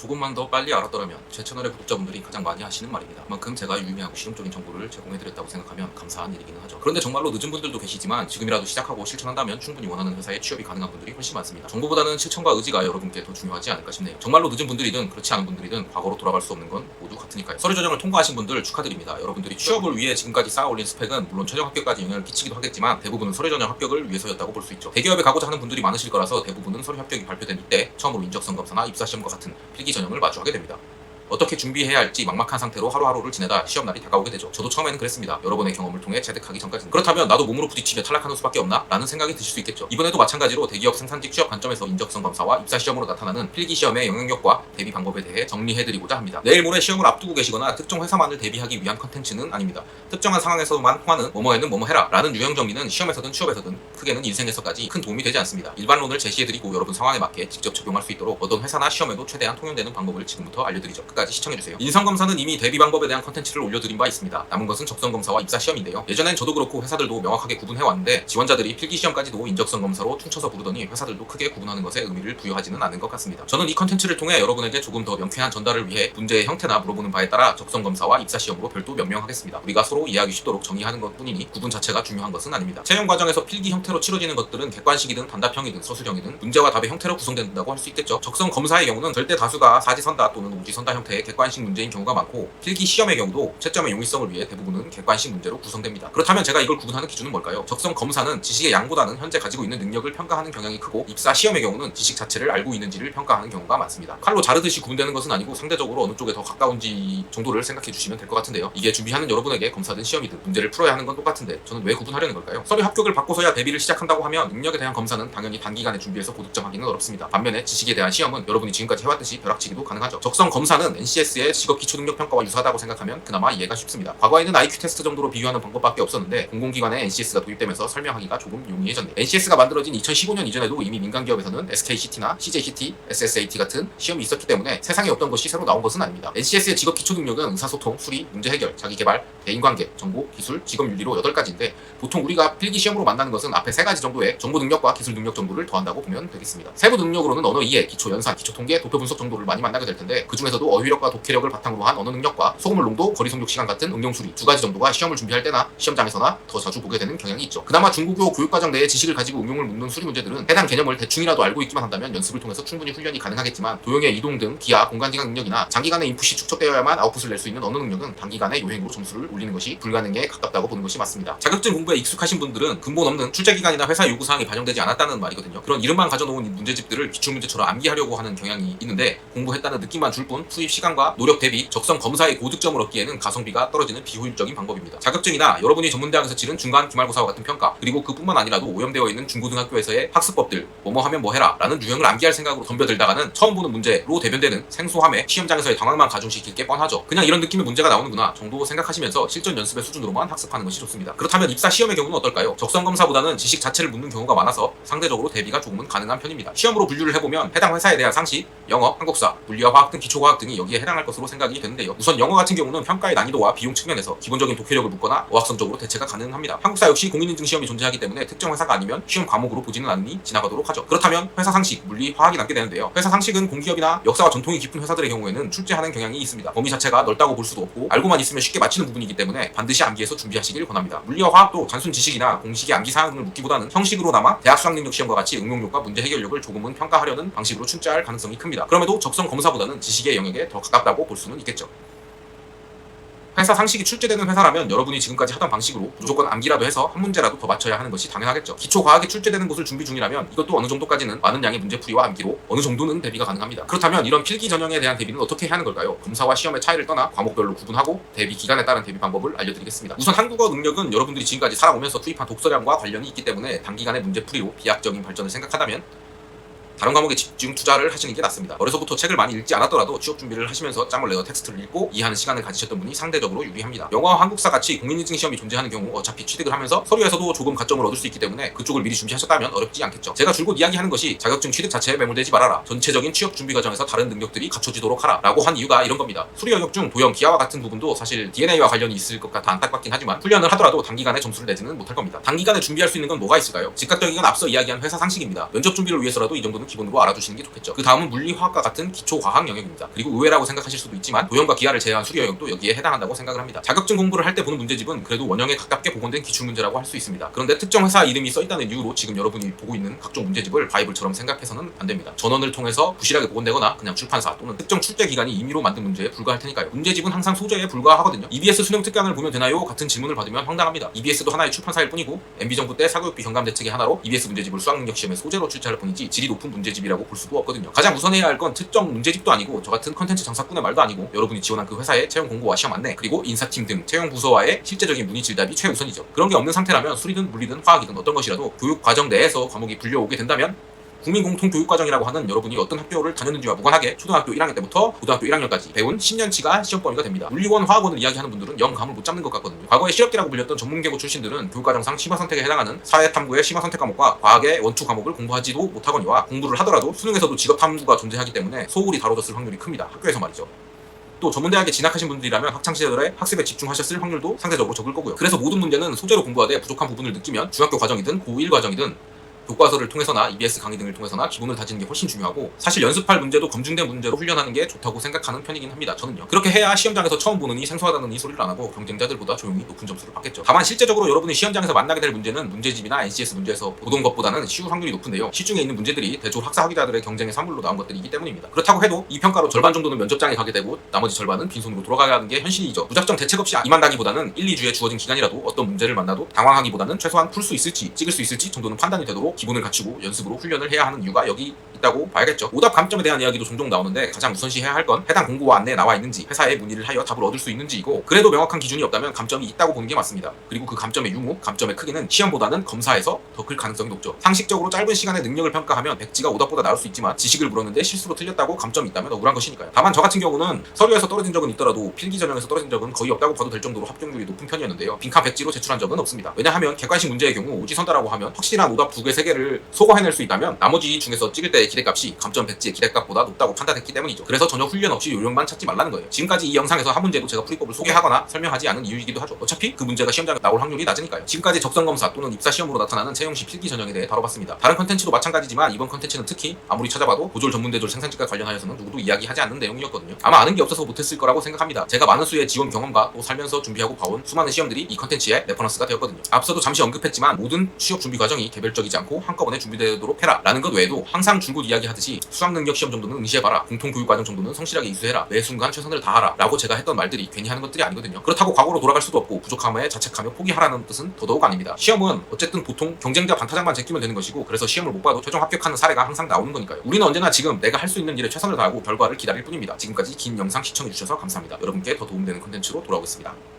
조금만 더 빨리 알았더라면 제 채널의 구독자분들이 가장 많이 하시는 말입니다. 그만큼 제가 유의미하고 실용적인 정보를 제공해드렸다고 생각하면 감사한 일이기는 하죠. 그런데 정말로 늦은 분들도 계시지만 지금이라도 시작하고 실천한다면 충분히 원하는 회사에 취업이 가능한 분들이 훨씬 많습니다. 정보보다는 실천과 의지가 여러분께 더 중요하지 않을까 싶네요. 정말로 늦은 분들이든 그렇지 않은 분들이든 과거로 돌아갈 수 없는 건 모두 같으니까요. 서류 전형을 통과하신 분들 축하드립니다. 여러분들이 취업을 위해 지금까지 쌓아올린 스펙은 물론 최종 합격까지 영향을 끼치기도 하겠지만 대부분은 서류 전형 합격을 위해서였다고 볼 수 있죠. 대기업에 가고자 하는 분들이 많으실 거라서 대부분은 서류 합격이 발표된 이때 처음으로 인적성 검사나 입사 시험과 같은 필기 전형을 마주하게 됩니다. 어떻게 준비해야 할지 막막한 상태로 하루하루를 지내다 시험날이 다가오게 되죠. 저도 처음에는 그랬습니다. 여러분의 경험을 통해 체득하기 전까지는. 그렇다면 나도 몸으로 부딪히며 탈락하는 수밖에 없나? 라는 생각이 드실 수 있겠죠. 이번에도 마찬가지로 대기업 생산직 취업 관점에서 인적성 검사와 입사 시험으로 나타나는 필기 시험의 영향력과 대비 방법에 대해 정리해드리고자 합니다. 내일 모레 시험을 앞두고 계시거나 특정 회사만을 대비하기 위한 컨텐츠는 아닙니다. 특정한 상황에서만 통하는 뭐뭐에는 뭐뭐 해라 라는 유형 정리는 시험에서든 취업에서든 크게는 인생에서까지 큰 도움이 되지 않습니다. 일반론을 제시해드리고 여러분 상황에 맞게 직접 적용할 수 있도록 어떤 회사나 시험에도 최대한 통용되는 방법을 지금부터 알려드리죠. 끝까지 시청해주세요. 인성검사는 이미 대비 방법에 대한 컨텐츠를 올려드린 바 있습니다. 남은 것은 적성검사와 입사시험인데요. 예전엔 저도 그렇고 회사들도 명확하게 구분해왔는데 지원자들이 필기시험까지도 인적성검사로 퉁쳐서 부르더니 회사들도 크게 구분하는 것에 의미를 부여하지는 않은 것 같습니다. 저는 이 컨텐츠를 통해 여러분에게 조금 더 명쾌한 전달을 위해 문제의 형태나 물어보는 바에 따라 적성검사와 입사시험으로 별도 명명하겠습니다. 우리가 서로 이해하기 쉽도록 정의하는 것 뿐이니 구분 자체가 중요한 것은 아닙니다. 채용 과정에서 필기 형태로 치러지는 것들은 객관식이든 단답형이든 서술형이든 문제와 답의 형태로 구성된다고 할 수 있겠죠. 적성검사의 경우는 절대 다수가 사지선다 또는 오지선다 형태의 객관식 문제인 경우가 많고 필기 시험의 경우도 채점의 용이성을 위해 대부분은 객관식 문제로 구성됩니다. 그렇다면 제가 이걸 구분하는 기준은 뭘까요? 적성 검사는 지식의 양보다는 현재 가지고 있는 능력을 평가하는 경향이 크고 입사 시험의 경우는 지식 자체를 알고 있는지를 평가하는 경우가 많습니다. 칼로 자르듯이 구분되는 것은 아니고 상대적으로 어느 쪽에 더 가까운지 정도를 생각해 주시면 될 것 같은데요. 이게 준비하는 여러분에게 검사든 시험이든 문제를 풀어야 하는 건 똑같은데 저는 왜 구분하려는 걸까요? 서류 합격을 받고서야 대비를 시작한다고 하면 능력에 대한 검사는 당연히 단기간에 준비해서 고득점하기는 어렵습니다. 반면에 지식에 대한 시험은 여러분이 지금까지 해왔듯이 벼락치기도 가능하죠. 적성 검사는 NCS의 직업 기초 능력 평가와 유사하다고 생각하면 그나마 이해가 쉽습니다. 과거에는 IQ 테스트 정도로 비교하는 방법밖에 없었는데 공공기관에 NCS가 도입되면서 설명하기가 조금 용이해졌네요. NCS가 만들어진 2015년 이전에도 이미 민간기업에서는 SKCT나 CJCT, SSAT 같은 시험이 있었기 때문에 세상에 없던 것이 새로 나온 것은 아닙니다. NCS의 직업 기초 능력은 의사소통, 수리, 문제 해결, 자기개발, 대인관계, 정보, 기술, 직업윤리로 8가지인데 보통 우리가 필기 시험으로 만나는 것은 앞에 3가지 정도의 정보 능력과 기술 능력 정도를 더한다고 보면 되겠습니다. 세부 능력으로는 언어 이해, 기초 연산, 기초 통계, 도표 분석 정도를 많이 만나게 될 텐데 그 중에서도 어휘력과 독해력을 바탕으로 한 언어 능력과 소금물 농도, 거리 성격 시간 같은 응용 수리 2가지 정도가 시험을 준비할 때나 시험장에서나 더 자주 보게 되는 경향이 있죠. 그나마 중고교 교육과정 내의 지식을 가지고 응용을 묻는 수리 문제들은 해당 개념을 대충이라도 알고 있기만 한다면 연습을 통해서 충분히 훈련이 가능하겠지만 도형의 이동 등 기하, 공간지각 능력이나 장기간의 인풋이 축적되어야만 아웃풋을 낼 수 있는 언어 능력은 단기간의 요행으로 점수를 올리는 것이 불가능에 가깝다고 보는 것이 맞습니다. 자격증 공부에 익숙하신 분들은 근본 없는 출제기간이나 회사 요구사항이 반영되지 않았다는 말이거든요. 그런 이름만 가져놓은 문제집들을 기출문제처럼 암기하려고 하는 경향이 있는데 공부했다는 느낌만 줄 뿐 투입 시간과 노력 대비 적성 검사의 고득점을 얻기에는 가성비가 떨어지는 비효율적인 방법입니다. 자격증이나 여러분이 전문대학에서 치른 중간 기말고사와 같은 평가 그리고 그뿐만 아니라도 오염되어 있는 중고등학교에서의 학습법들 뭐뭐 하면 뭐 해라 라는 유형을 암기할 생각으로 덤벼들다가는 처음 보는 문제로 대변되는 생소함에 시험장에서의 당황만 가중시킬 게 뻔하죠. 그냥 이런 느낌의 문제가 나오는구나 정도 생각하시면서 실전 연습의 수준으로만 학습하는 것이 좋습니다. 그렇다면 입사 시험의 경우는 어떨까요? 적성검사보다는 지식 자체를 묻는 경우가 많아서 상대적으로 대비가 조금은 가능한 편입니다. 시험으로 분류를 해보면 해당 회사에 대한 상식, 영어, 한국사, 물리와 화학 등 기초과학 등이 여기에 해당할 것으로 생각이 되는데요. 우선 영어 같은 경우는 평가의 난이도와 비용 측면에서 기본적인 독해력을 묻거나 어학성적으로 대체가 가능합니다. 한국사 역시 공인인증 시험이 존재하기 때문에 특정 회사가 아니면 시험 과목으로 보지는 않으니 지나가도록 하죠. 그렇다면 회사 상식, 물리, 화학이 남게 되는데요. 회사 상식은 공기업이나 역사와 전통이 깊은 회사들의 경우에는 출제하는 경향이 있습니다. 범위 자체가 넓다고 볼 수도 없고 알고만 있으면 쉽게 맞히는 부분이기 때문에 반드시 암기해서 준비하시길 권합니다. 물리와 화학도 단순 지식이나 공식의 암기 사항을 묻기보다는 형식으로나마 대학 수학능력 시험과 같이 응용력과 문제 해결력을 조금은 평가하려는 방식으로 출제할 가능성이 큽니다. 그럼에도 적성 검사보다는 지식의 영역에 더 가깝다고 볼 수는 있겠죠. 회사 상식이 출제되는 회사라면 여러분이 지금까지 하던 방식으로 무조건 암기라도 해서 한 문제라도 더 맞춰야 하는 것이 당연하겠죠. 기초 과학이 출제되는 곳을 준비 중이라면 이것도 어느 정도까지는 많은 양의 문제풀이와 암기로 어느 정도는 대비가 가능합니다. 그렇다면 이런 필기 전형에 대한 대비는 어떻게 해야 하는 걸까요? 검사와 시험의 차이를 떠나 과목별로 구분하고 대비 기간에 따른 대비 방법을 알려드리겠습니다. 우선 한국어 능력은 여러분들이 지금까지 살아오면서 투입한 독서량과 관련이 있기 때문에 단기간의 문제풀이로 비약적인 발전을 생각한다면 다른 과목에 집중 투자를 하시는 게 낫습니다. 어려서부터 책을 많이 읽지 않았더라도 취업 준비를 하시면서 짬을 내어 텍스트를 읽고 이해하는 시간을 가지셨던 분이 상대적으로 유리합니다. 영어와 한국사 같이 공인인증 시험이 존재하는 경우 어차피 취득을 하면서 서류에서도 조금 가점을 얻을 수 있기 때문에 그쪽을 미리 준비하셨다면 어렵지 않겠죠. 제가 줄곧 이야기하는 것이 자격증 취득 자체에 매몰되지 말아라. 전체적인 취업 준비 과정에서 다른 능력들이 갖춰지도록 하라 라고 한 이유가 이런 겁니다. 수리 영역 중 도형, 기하와 같은 부분도 사실 DNA와 관련이 있을 것 같아 안타깝긴 하지만 훈련을 하더라도 단기간에 점수를 내지는 못할 겁니다. 단기간에 준비할 수 있는 건 뭐가 있을까요? 즉각적인 건 앞서 이야기한 회사 상식입니다. 면접 준비를 위해서라도 이 정도는 정도는 기본으로 알아두시는 게 좋겠죠. 그 다음은 물리, 화학과 같은 기초 과학 영역입니다. 그리고 의외라고 생각하실 수도 있지만 도형과 기하를 제외한 수리 영역도 여기에 해당한다고 생각을 합니다. 자격증 공부를 할 때 보는 문제집은 그래도 원형에 가깝게 복원된 기출 문제라고 할 수 있습니다. 그런데 특정 회사 이름이 써있다는 이유로 지금 여러분이 보고 있는 각종 문제집을 바이블처럼 생각해서는 안 됩니다. 전원을 통해서 부실하게 복원되거나 그냥 출판사 또는 특정 출제 기관이 임의로 만든 문제에 불과할 테니까요. 문제집은 항상 소재에 불과하거든요. EBS 수능 특강을 보면 되나요? 같은 질문을 받으면 황당합니다. EBS도 하나의 출판사일 뿐이고 MB정부 때 사교육비 경감 대책의 하나로 EBS 문제집을 수학능력 시험의 소재로 출제할 뿐이지 질이 높은 문제집이라고 볼 수도 없거든요. 가장 우선해야 할 건 특정 문제집도 아니고 저 같은 컨텐츠 장사꾼의 말도 아니고 여러분이 지원한 그 회사의 채용 공고와 시험 안내 그리고 인사팀 등 채용 부서와의 실제적인 문의 질답이 최우선이죠. 그런 게 없는 상태라면 수리든 물리든 화학이든 어떤 것이라도 교육 과정 내에서 과목이 불려오게 된다면 국민공통교육과정이라고 하는 여러분이 어떤 학교를 다녔는지와 무관하게 초등학교 1학년 때부터 고등학교 1학년까지 배운 10년치가 시험 범위가 됩니다. 물리원, 화학원을 이야기하는 분들은 영 감을 못 잡는 것 같거든요. 과거에 실업계라고 불렸던 전문계고 출신들은 교육과정상 심화선택에 해당하는 사회탐구의 심화선택 과목과 과학의 원투 과목을 공부하지도 못하거니와 공부를 하더라도 수능에서도 직업탐구가 존재하기 때문에 소홀히 다뤄졌을 확률이 큽니다. 학교에서 말이죠. 또 전문대학에 진학하신 분들이라면 학창시절에 학습에 집중하셨을 확률도 상대적으로 적을 거고요. 그래서 모든 문제는 소재로 공부하되 부족한 부분을 느끼면 중학교 과정이든 고1 과정이든 교과서를 통해서나 EBS 강의 등을 통해서나 기본을 다지는 게 훨씬 중요하고 사실 연습할 문제도 검증된 문제로 훈련하는 게 좋다고 생각하는 편이긴 합니다. 저는요. 그렇게 해야 시험장에서 처음 보느니 생소하다는 이 소리를 안 하고 경쟁자들보다 조용히 높은 점수를 받겠죠. 다만 실제적으로 여러분이 시험장에서 만나게 될 문제는 문제집이나 NCS 문제에서 보던 것보다는 쉬울 확률이 높은데요. 시중에 있는 문제들이 대졸 학사 학위자들의 경쟁의 산물로 나온 것들이기 때문입니다. 그렇다고 해도 이 평가로 절반 정도는 면접장에 가게 되고 나머지 절반은 빈손으로 돌아가야 하는 게 현실이죠. 무작정 대책 없이 임한다기보다는 1, 2주에 주어진 기간이라도 어떤 문제를 만나도 당황하기보다는 최소한 풀 수 있을지 찍을 수 있을지 정도는 판단이 되도록 기본을 갖추고 연습으로 훈련을 해야 하는 이유가 여기 있다고 봐야겠죠. 오답 감점에 대한 이야기도 종종 나오는데 가장 우선시해야 할 건 해당 공고와 안내에 나와 있는지 회사에 문의를 하여 답을 얻을 수 있는지이고 그래도 명확한 기준이 없다면 감점이 있다고 보는 게 맞습니다. 그리고 그 감점의 유무, 감점의 크기는 시험보다는 검사에서 더 클 가능성이 높죠. 상식적으로 짧은 시간에 능력을 평가하면 백지가 오답보다 나을 수 있지만 지식을 물었는데 실수로 틀렸다고 감점이 있다면 억울한 것이니까요. 다만 저 같은 경우는 서류에서 떨어진 적은 있더라도 필기 전형에서 떨어진 적은 거의 없다고 봐도 될 정도로 합격률이 높은 편이었는데요. 빈칸 백지로 제출한 적은 없습니다. 왜냐하면 객관식 문제의 경우 오지선다라고 하면 확실한 오답 2개, 3개를 소거해낼 수 있다면 나머지 중에서 찍을 때의 기대값이 감점 백지의 기대값보다 높다고 판단했기 때문이죠. 그래서 전혀 훈련 없이 요령만 찾지 말라는 거예요. 지금까지 이 영상에서 한 문제도 제가 풀이법을 소개하거나 설명하지 않은 이유이기도 하죠. 어차피 그 문제가 시험장에 나올 확률이 낮으니까요. 지금까지 적성검사 또는 입사 시험으로 나타나는 채용시 필기 전형에 대해 다뤄봤습니다. 다른 컨텐츠도 마찬가지지만 이번 컨텐츠는 특히 아무리 찾아봐도 보졸 전문대졸 생산직과 관련하여서는 누구도 이야기하지 않는 내용이었거든요. 아마 아는 게 없어서 못했을 거라고 생각합니다. 제가 많은 수의 지원 경험과 또 살면서 준비하고 봐온 수많은 시험들이 이 컨텐츠의 레퍼런스가 되었거든요. 앞서도 잠시 언급했지만 모든 취업 준비 과정이 개별적이지 않고 한꺼번에 준비되도록 해라 라는 것 외에도 항상 줄곧 이야기하듯이 수학능력 시험 정도는 응시해봐라, 공통교육과정 정도는 성실하게 이수해라, 매 순간 최선을 다하라 라고 제가 했던 말들이 괜히 하는 것들이 아니거든요. 그렇다고 과거로 돌아갈 수도 없고 부족함에 자책하며 포기하라는 뜻은 더더욱 아닙니다. 시험은 어쨌든 보통 경쟁자 반타작만 제끼면 되는 것이고 그래서 시험을 못 봐도 최종 합격하는 사례가 항상 나오는 거니까요. 우리는 언제나 지금 내가 할 수 있는 일에 최선을 다하고 결과를 기다릴 뿐입니다. 지금까지 긴 영상 시청해주셔서 감사합니다. 여러분께 더 도움되는 콘텐츠로 돌아오겠습니다.